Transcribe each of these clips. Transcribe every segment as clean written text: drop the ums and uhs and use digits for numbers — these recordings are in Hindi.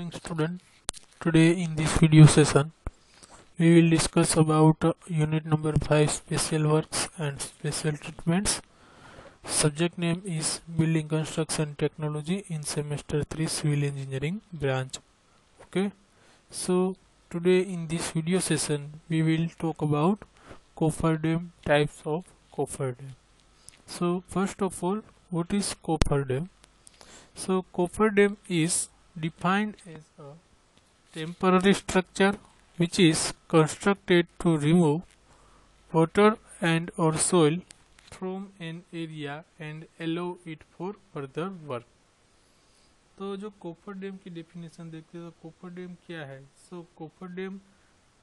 morning student. Today in this video session we will discuss about unit number 5 special works and special treatments. Subject name is building construction technology in semester 3 civil engineering branch. Okay, so today in this video session we will talk about cofferdam, types of cofferdam. So first of all, what is cofferdam? So cofferdam is defined as a temporary structure which is constructed to remove water and or soil from an area and allow it for further work. तो जो कोफर डैम की डेफिनेशन देखते हैं तो कोफर डैम क्या है? सो कोफर डैम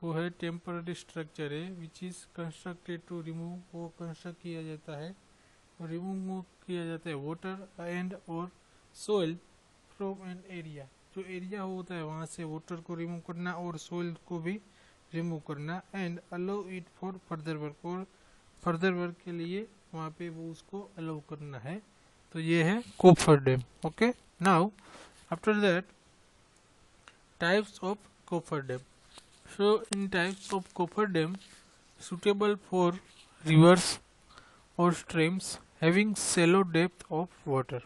वो है टेम्पररी स्ट्रक्चर है which is constructed to remove, वो कंस्ट्रक्ट किया जाता है और रिमूव किया जाता है वाटर एंड और सोइल फ्रॉम एन एरिया, जो एरिया होता है वहाँ से वाटर को रिमूव करना और सोइल को भी रिमूव करना and allow it for further work, और फर्दर वर्क के लिए वहाँ पे वो उसको अलाउ करना है. तो ये है coffer dam. Okay, now after that types of coffer dam. So in types of coffer dam suitable for rivers or streams having shallow depth of water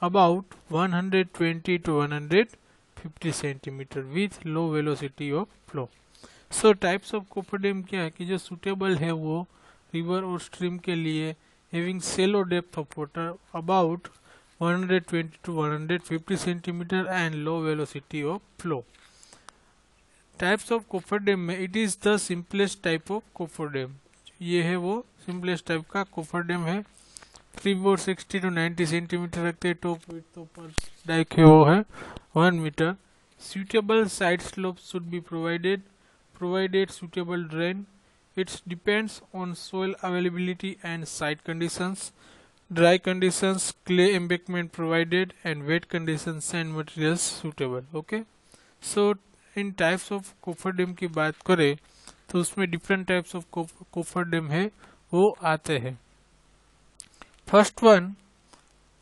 about 120 to 150 centimeter with low velocity of flow. So types of coffer dam क्या है कि जो suitable है वो river और stream के लिए having shallow depth of water about 120 to 150 centimeter and low velocity of flow. Types of coffer dam में it is the simplest type of coffer dam. ये है वो सिंपलेस्ट टाइप का कोफर डैम है. 360 to 90 सेंटीमीटर रखते हैं. टॉप विड्थ तो पर डाइक है वो है 1 metre. suitable side slope should be provided suitable drain. It depends on soil availability and site conditions. Dry conditions, clay embankment provided, and wet conditions sand materials suitable. Okay, so इन टाइप्स ऑफ कोफर डैम की बात करें तो उसमें different types of coffer dam है वो आते हैं. First one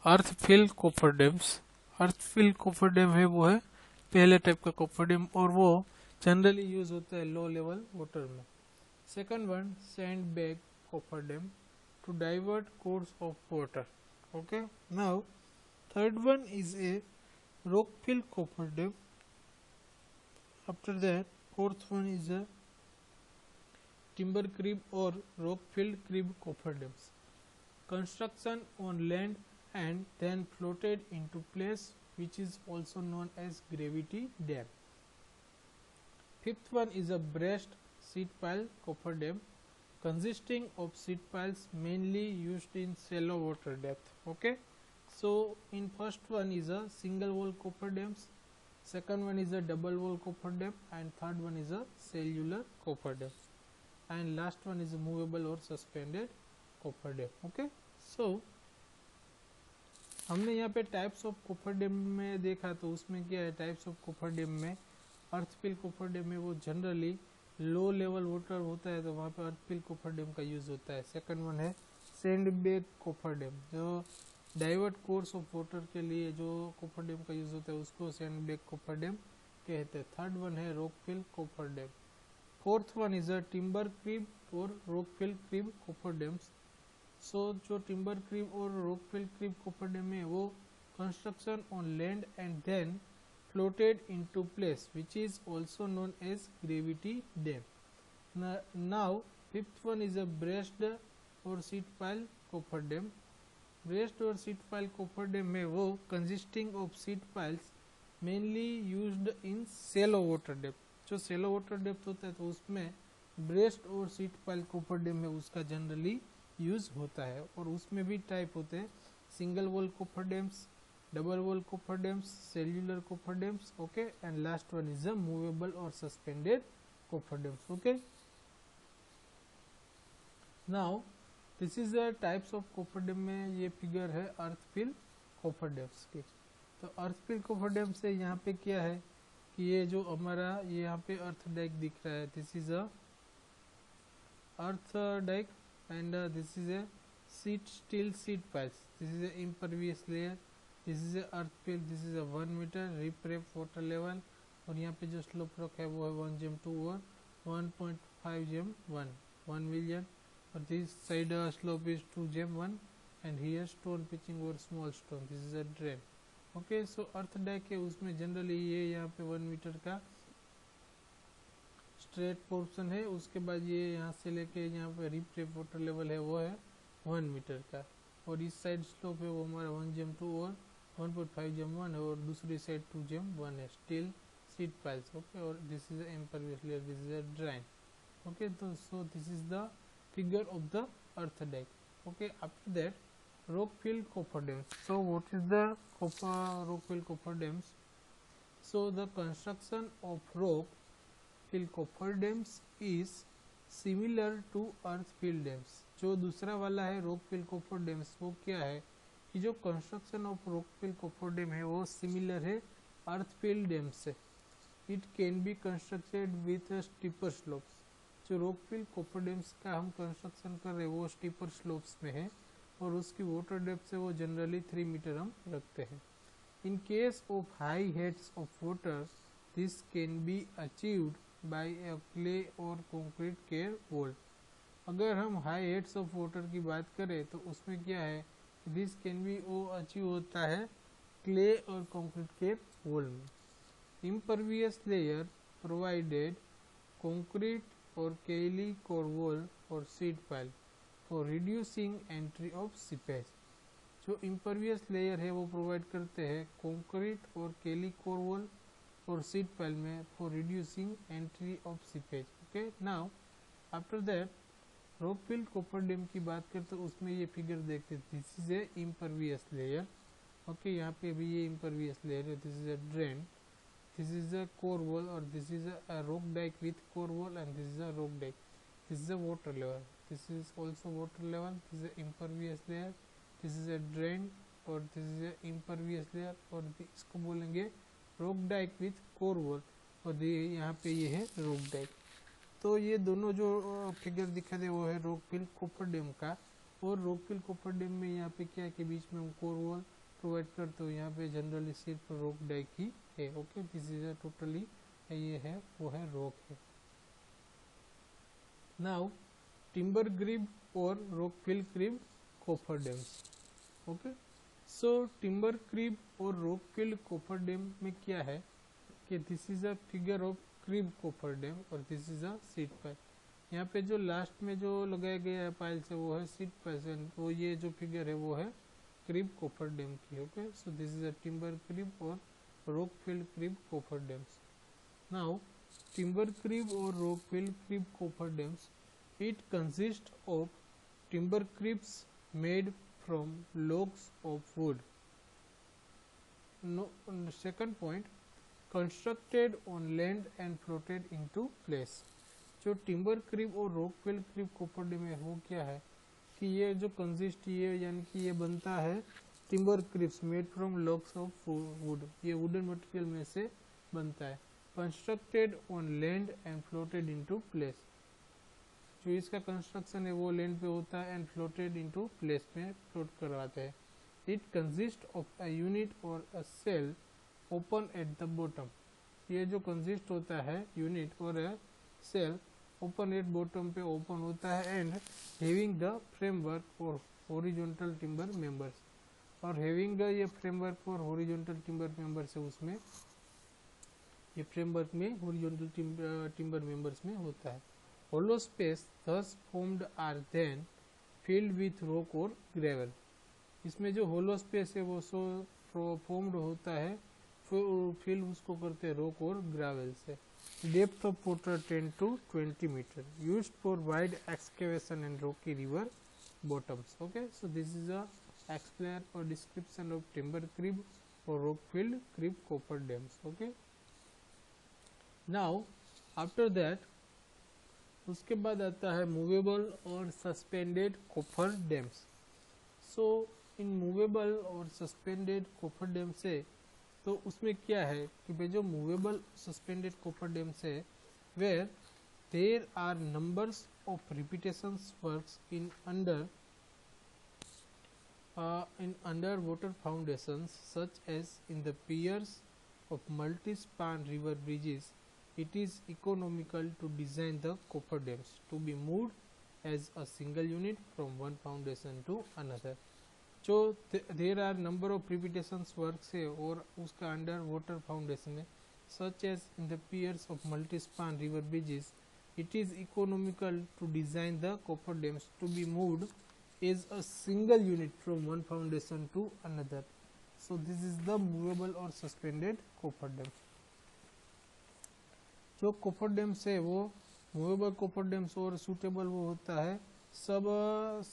earthfill coffer dams. Earthfill coffer dam है वो है पहले टाइप का कोफर डैम और वो जनरली यूज होता है लो लेवल वाटर में. Second one sandbag cofferdam to divert course of water. Okay, now third one is a rockfill coffer dam. After that, fourth one is a timber crib or rock-filled crib coffer dams. Construction on land and then floated into place, which is also known as gravity dam. Fifth one is a braced sheet pile coffer dam, consisting of sheet piles mainly used in shallow water depth. Okay, so in first one is a single wall coffer dams. Second one is a double wall coffer dam and third one is a cellular coffer dam and last one is a movable or suspended coffer dam. Okay, so हमने यहाँ पे टाइप्स ऑफ कोफर डैम में देखा तो उसमें क्या है, टाइप्स ऑफ कोफर डैम में अर्थफिल कोफर डैम में वो जनरली लो लेवल वाटर होता है तो वहाँ पे अर्थफिल कोफर डैम का यूज होता है. सेकंड वन है सैंड बैग कोफर डैम, जो डाइवर्ट कोर्स ऑफ वाटर के लिए जो कोफर डैम का यूज होता है उसको सैंड बैग कोफर डैम कहते हैं. थर्ड वन है rockfill coffer dam. Fourth one is a timber crib और rockfill crib coffer dams. So जो टिम्बर क्रीब और रॉकफिल क्रीब कोफर डैम है वो construction on land and then floated into place which is also known as gravity dam. Now fifth one is a braced और sheet pile coffer dam. Braced और सीट पाइल कोफर डैम में वो consisting of sheet piles mainly used in shallow water depth. जो सेलो वाटर डेप्थ होता है तो उसमें ब्रेस्ट और सीट पाइल कोफर डैम में उसका जनरली यूज होता है और उसमें भी टाइप होते हैं single wall coffer dams, double wall coffer dams, cellular coffer dams. Okay, and last one is a movable और suspended coffer dams. Okay, now this is the types of coffer dam में ये फिगर है अर्थफिल कोफर डैम्स की. तो अर्थफिल कोफर डैम से यहाँ पे क्या है कि ये जो हमारा ये यहाँ पे अर्थ डाइक दिख रहा है, this is a earth dike and this is a sheet steel sheet piles. This is a impervious layer this is earth fill, this is 1 metre riprap water level, और यहाँ पे जो स्लोप रॉक है वो है 1 GeM 2 और 1.5 GeM 1 मिलियन, और this side slope is 2 GeM 1 and here stone pitching और small stone, this is a drain. Okay, so earth dike है उसमें जनरली ये यहाँ पे 1 मीटर का स्ट्रेट पोर्शन है, उसके बाद ये यहाँ से लेके यहाँ पे रिप्रेप वाटर लेवल है वो है 1 मीटर का, और इस साइड स्लोप है वो हमारा 1 GeM 2 और 1.5 GeM 1 है, और दूसरी साइड 2 GeM 1 है, स्टील सीड पाइल्स। ओके, और this is impervious layer, this is a drain. Okay, तो so this is the figure of the earth dike. Okay, after that rock fill cofferdams. So what is the rock fill cofferdams? So the construction of rock fill cofferdams is similar to earth fill dams. जो दूसरा वाला है rock fill cofferdams वो क्या है कि जो construction of rock fill cofferdam है वो similar है earth fill dam से। It can be constructed with a steeper slopes. जो rock fill cofferdams का हम construction कर रहे हैं वो steeper slopes में है, और उसकी वाटर डेप्थ से वो जनरली 3 मीटर हम रखते हैं। In case of high heads of water this can be achieved by a clay और कंक्रीट केयर वॉल। अगर हम हाई हेड्स ऑफ वाटर की बात करें तो उसमें क्या है, दिस कैन बी वो अचीव होता है क्ले और कंक्रीट केयर वॉल में। इम्परवियस लेयर प्रोवाइडेड कंक्रीट और केली कोर वॉल और sheet pile for reducing entry of seepage. जो इम्परवियस लेयर है वो प्रोवाइड करते हैं कंक्रीट और केली कोर वॉल और सीड पाइल में for reducing entry of seepage. Okay, now after that rock fill cofferdam की बात करते तो उसमें ये फिगर देखते, this is a impervious layer. Okay, यहाँ पे भी ये इम्परवियस लेयर है, this is a drain, this is a core wall, और this is a rock dike with core wall, and this is a rock dike, this is a water level, this is also water level, this is a impervious layer, this is a drain, और this is a impervious layer, और इसको बोलेंगे rock dike with core wall, और यहाँ पे ये है rock dike। तो ये दोनों जो फिगर दिखा दे वो है रॉक फिल कोफरडैम का, और रॉक फिल कोफरडैम में यहाँ पे क्या है कि बीच में हम कोर वॉल प्रोवाइड करते हो, यहाँ पे जनरली सिर्फ रॉक डाइक ही है। ओके, दिस इज टोटली ये है वो है रॉक है। नाउ टिम्बर ग्रिब और rock fill crib cofferdams. Okay, so timber crib और रॉक फिल कोफरडैम में क्या है कि this is a figure of crib cofferdam और this is a sheet pile. यहाँ पे जो लास्ट में जो लगाया गया है पाइल से वो है सीड पाइल, वो ये जो फिगर है वो है क्रिब कोफरडैम की। Okay, so this is a timber crib और rock fill crib cofferdams. Now timber crib और rock fill crib cofferdams, it consists of timber cribs made from logs of wood. No, second point, constructed on land and floated into place. जो टिम्बर क्रिब और रॉक फिल क्रिब कोफरडैम में वो क्या है कि ये जो कंसिस्ट ये यानी कि ये बनता है timber cribs made from logs of wood, ये वुडन मटेरियल में से बनता है। Constructed on land and floated into place, जो इसका कंस्ट्रक्शन है वो लैंड पे होता है एंड फ्लोटेड इनटू प्लेस में फ्लोट करवाते हैं। It consist of a unit और a cell open at the bottom, ये जो कंसिस्ट होता है यूनिट और सेल ओपन एट बॉटम पे ओपन होता है, एंड हैविंग द फ्रेमवर्क और हॉरिजॉन्टल टिम्बर मेंबर्स, और हैविंग द ये फ्रेमवर्क और हॉरिजॉन्टल टिम्बर मेंबर्स है उसमें, ये फ्रेमवर्क में हॉरिजॉन्टल टिम्बर मेंबर्स में होता है। Hollow space thus formed are then filled with rock or gravel। इसमें जो hollow space है वो सो फॉर्म्ड होता है, फिल उसको करते हैं रॉक और ग्रेवल से। Depth of water 10 to 20 metre, used for wide excavation and rocky river bottoms. Okay, so this is a explain और डिस्क्रिप्शन ऑफ टिम्बर क्रिब और rock filled crib cofferdams. Okay, now after that उसके बाद आता है मूवेबल और सस्पेंडेड कोफर डैम्स। सो इन मूवेबल और सस्पेंडेड कोफर डैम से तो उसमें क्या है कि भाई जो मूवेबल सस्पेंडेड कोफर डैम्स है where there are numbers of repetitions works in under in underwater foundations such as in the piers of multi-span river bridges, it is economical to design the cofferdams to be moved as a single unit from one foundation to another. जो there are number of preparations works है और उसका अंडर वाटर फाउंडेशन है such as in the piers of multi-span river bridges, it is economical to design the cofferdams to be moved as a single unit from one foundation to another. So this is the movable or suspended cofferdam. जो cofferdams है वो movable cofferdams और suitable वो होता है सब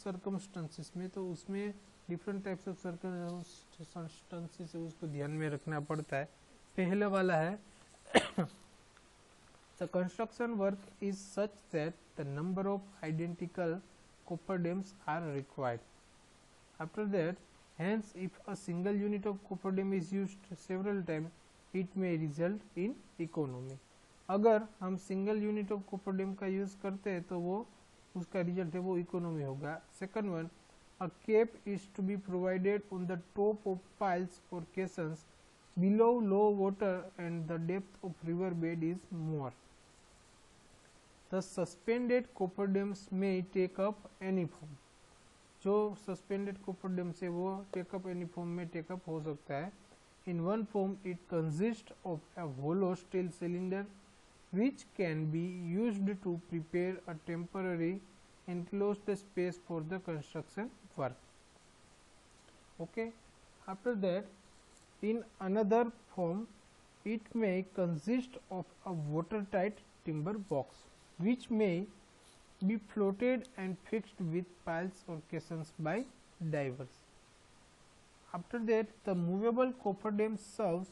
circumstances में, तो उसमें डिफरेंट टाइप्स ऑफ सर्कमस्टेंसेस है उसको ध्यान में रखना पड़ता है. पहला वाला है the construction work is such that the number of identical cofferdams are required. After that, hence if a single unit of cofferdam is used several times, it may result in economy. अगर हम सिंगल यूनिट ऑफ cofferdam का यूज करते हैं तो वो उसका रिजल्ट है वो इकोनॉमी होगा. Second one, a cape is to be provided on the top of piles or caissons below low water and the depth of river bed is more. The suspended cofferdams may take up any form. जो suspended cofferdams है वो take up any form में take up हो सकता है. In one form it consists of a hollow steel cylinder which can be used to prepare a temporary enclosed space for the construction work. Okay. After that, in another form, it may consist of a watertight timber box which may be floated and fixed with piles or caissons by divers. After that, the movable cofferdam serves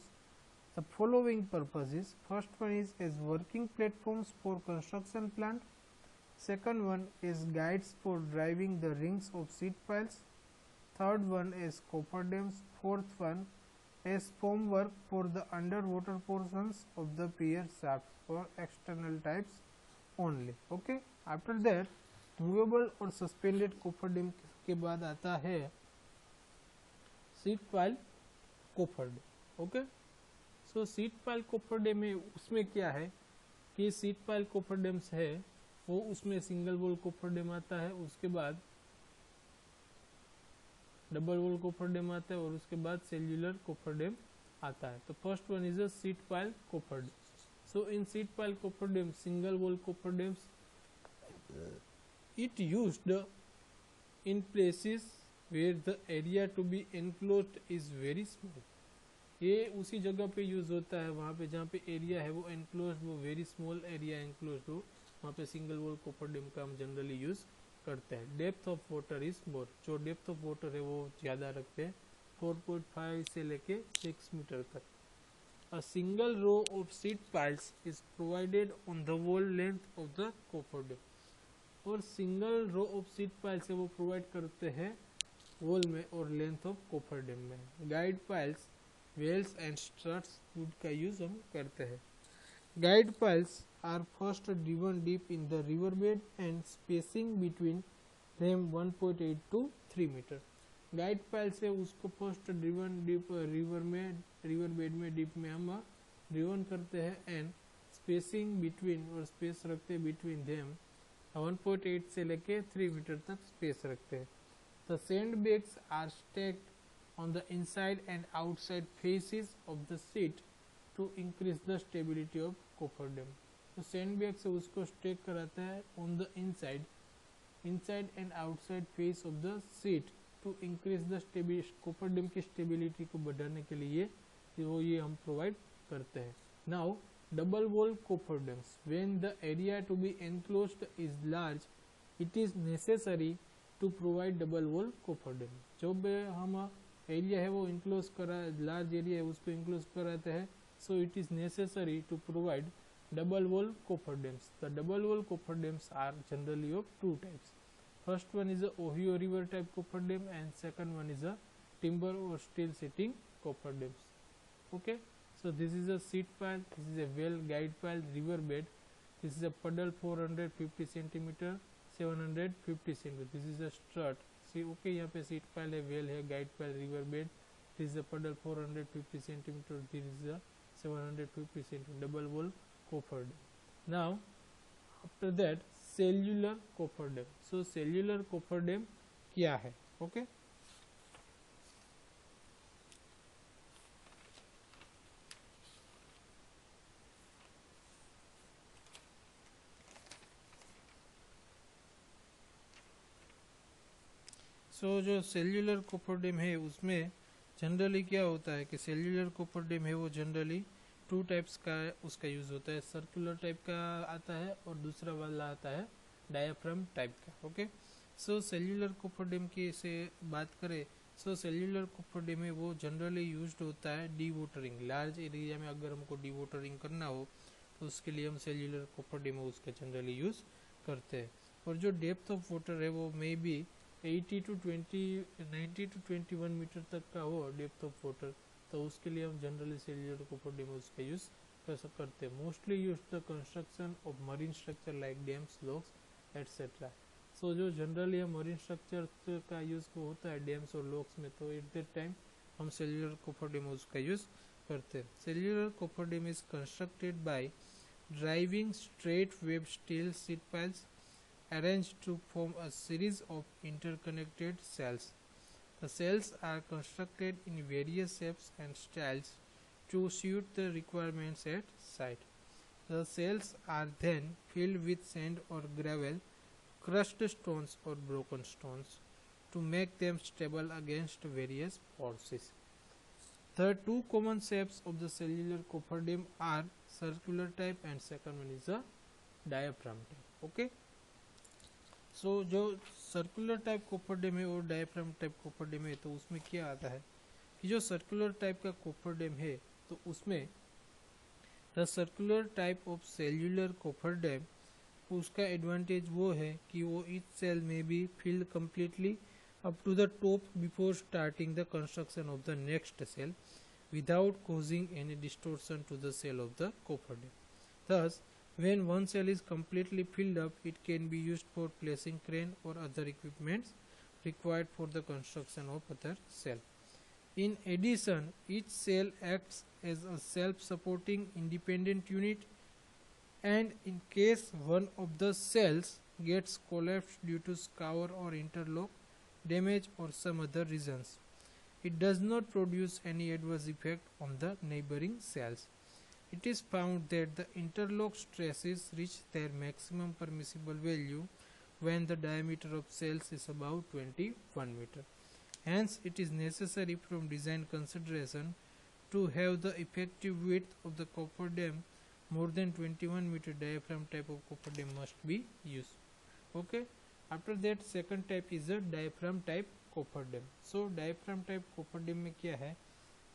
the following purposes. First one is as working platforms for construction plant. Second one is guides for driving the rings of sheet piles. Third one is cofferdams. Fourth one is formwork for the underwater portions of the pier shafts or external types only. Okay. After that, movable और suspended cofferdam के बाद आता है sheet pile cofferdam. Okay. So sheet pile cofferdam में उसमें क्या है कि sheet pile cofferdams है वो उसमें सिंगल वॉल cofferdam आता है, उसके बाद डबल वॉल cofferdam आता है और उसके बाद सेल्युलर cofferdam आता है. तो first one is a sheet pile cofferdam. So in sheet pile cofferdam single wall cofferdams it used in places where the area to be enclosed is very small. ये उसी जगह पे यूज होता है वहाँ पे जहाँ पे एरिया है वो enclosed, वो वेरी स्मॉल एरिया enclosed हो, वहाँ पे सिंगल वॉल cofferdam का हम जनरली यूज करते हैं. Depth of water is more. जो डेप्थ ऑफ वाटर है वो ज़्यादा रखते हैं, 4.5 से लेके 6 मीटर तक. A single row of sheet piles is provided on the wall length of the cofferdam. और single row of sheet piles है वो प्रोवाइड करते हैं वॉल में और लेंथ ऑफ cofferdam में. Guide piles, wells and struts wood का यूज हम करते हैं. Guide piles are first driven deep in the river bed and spacing between them 1.8 to 3 metre. Guide pile से उसको first driven deep riverbed में डीप में हम ड्रिवन करते हैं एंड स्पेसिंग बिटवीन और स्पेस रखते हैं बिटवीन देम 1.8 से लेके 3 मीटर तक स्पेस रखते हैं. The sand bags are stacked on the inside and outside faces of the sheet to increase the stability of cofferdam. तो सैंड बैग से उसको स्टेक कराता है on the inside and outside face of the sheet to increase the cofferdam की स्टेबिलिटी को बढ़ाने के लिए वो ये हम प्रोवाइड करते हैं. Now double wall cofferdams. When the area to be enclosed is large it is necessary to provide double wall cofferdam. जो हम एरिया है वो इंक्लोज करा, लार्ज एरिया है उसको इंक्लोज कराते हैं, so it is necessary to provide double wall cofferdams. The double wall cofferdams are generally of two types. First one is a Ohio river type cofferdam and second one is a timber or steel sheeting cofferdams. Okay, so this is a sheet pile, this is a well guide pile river bed, this is a puddle 450 centimeter 750 centimeter, this is a strut okay, यहाँ पे सीट पाइल है, वेल है, guide pile, river bed, this is a puddle 450 centimeter, this is a 750 centimeter, double wall coffer dam. Now after that cellular coffer dam. So cellular coffer dam क्या है? ओके, सो जो सेल्यूलर कॉपर डैम है उसमें जनरली क्या होता है कि सेल्यूलर कॉपर डैम है वो जनरली टू टाइप्स का उसका यूज़ होता है, सर्कुलर टाइप का आता है और दूसरा वाला आता है डायाफ्राम टाइप का। ओके, सो सेल्यूलर कॉपर डैम की से बात करें, सो सेल्यूलर कॉपर डैम है वो जनरली यूज्ड होता है डी वाटरिंग, लार्ज एरिया में अगर हमको डी वाटरिंग करना हो तो उसके लिए हम सेल्यूलर कॉपर डैम उसका जनरली यूज़ करते हैं। और जो डेप्थ ऑफ वाटर है वो may be 80 to 20 90 to 21 metre तक का हो डेप्थ ऑफ वाटर, तो उसके लिए हम जनरली सेल्यूलर कॉपर डैम उसका यूज़ करते हैं। Mostly use the construction of marine structure like dams, locks etcetera. So जो जनरली हम मरीन स्ट्रक्चर का यूज़ होता है डैम्स और लॉक्स में, तो एट दैट टाइम हम सेल्यूलर कॉपर डैम उसका यूज़ करते हैं। Cellular copper dam is constructed by driving straight web steel sheet piles arranged to form a series of interconnected cells. The cells are constructed in various shapes and styles to suit the requirements at site. The cells are then filled with sand or gravel, crushed stones or broken stones to make them stable against various forces. The two common shapes of the cellular cofferdam are circular type and second one is a diaphragm type. Okay. सो जो सर्कुलर टाइप कॉपर डैम है और डायफ्राम टाइप कॉपर डैम है, तो उसमें क्या आता है कि जो सर्कुलर टाइप का कॉपर डैम है तो उसमें the circular type of cellular copper dam, उसका एडवांटेज वो है कि वो ईच सेल में be filled completely up to the top before starting the construction of the next cell without causing any distortion to the cell of the cofferdam. Thus when one cell is completely filled up, it can be used for placing crane or other equipments required for the construction of other cell. In addition, each cell acts as a self-supporting independent unit, and in case one of the cells gets collapsed due to scour or interlock damage or some other reasons, it does not produce any adverse effect on the neighboring cells. It is found that the interlock stresses reach their maximum permissible value when the diameter of cells is about 21 meter. Hence, it is necessary from design consideration to have the effective width of the cofferdam more than 21 meter. Diaphragm type of cofferdam must be used. Okay. After that, second type is a diaphragm type cofferdam. So, diaphragm type cofferdam में क्या है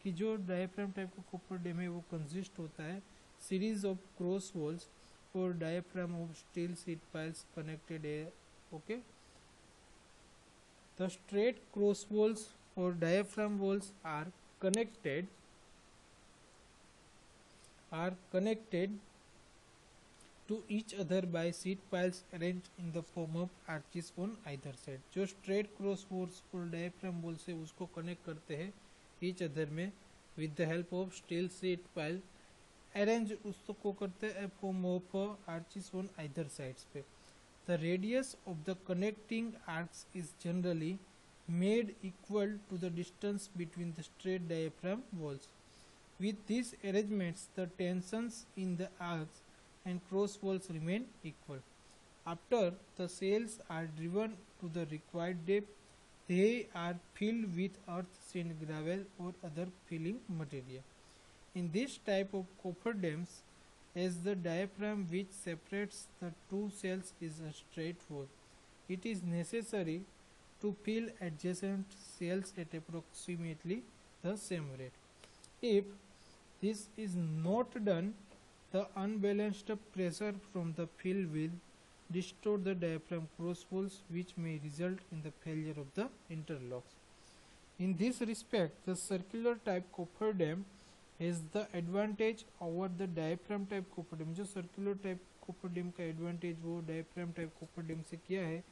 कि जो डायफ्राम टाइप का कॉपर डैम है वो कंसिस्ट होता है सीरीज ऑफ क्रॉस वॉल्स और diaphragm of steel sheet piles connected है। Okay, the straight cross walls और diaphragm walls are connected to each other by sheet piles arrange in the form of arches on either side. जो स्ट्रेट क्रॉस वॉल्स और डायफ्राम वॉल्स है उसको कनेक्ट करते हैं each other में with the help of steel sheet pile, arrange उसको करते हैं form of arches on either sides पे। The radius of the connecting arcs is generally made equal to the distance between the straight diaphragm walls. With these arrangements, the tensions in the arcs and cross walls remain equal. After the cells are driven to the required depth, they are filled with earth, sand, gravel or other filling material. In this type of cofferdams, as the diaphragm which separates the two cells is a straight wall, it is necessary to fill adjacent cells at approximately the same rate. If this is not done, the unbalanced pressure from the fill will distort the diaphragm cross walls, which may result in the failure of the interlocks. In this respect, the circular type cofferdam has the advantage over the diaphragm type cofferdam. जो circular type cofferdam का advantage वो diaphragm type cofferdam से क्या है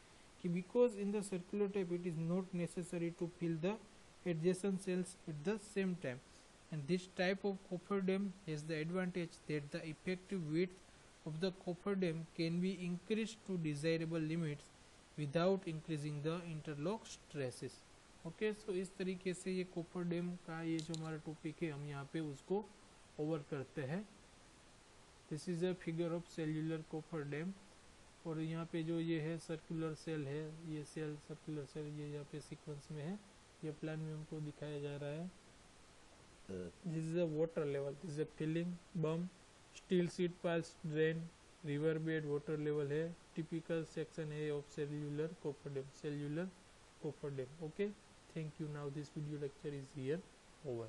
कि because in the circular type it is not necessary to fill the adjacent cells at the same time, and this type of cofferdam has the advantage that the effective width of the cofferdam can be increased to desirable limits without increasing the interlock stresses. Okay, so इस तरीके से ये कोफरडैम का ये जो हमारा टॉपिक है हम यहाँ पे उसको ओवर करते हैं. This is a figure of cellular cofferdam, और यहाँ पे जो ये है सर्कुलर सेल है, ये सेल सर्कुलर सेल ये यहाँ पे सीक्वेंस में है, ये प्लान में हमको दिखाया जा रहा है. This is a water level, this is a filling berm, steel sheet piles, drain, river bed, water level है. टिपिकल सेक्शन है of cellular cofferdam. Okay, thank you. Now this video lecture is here over.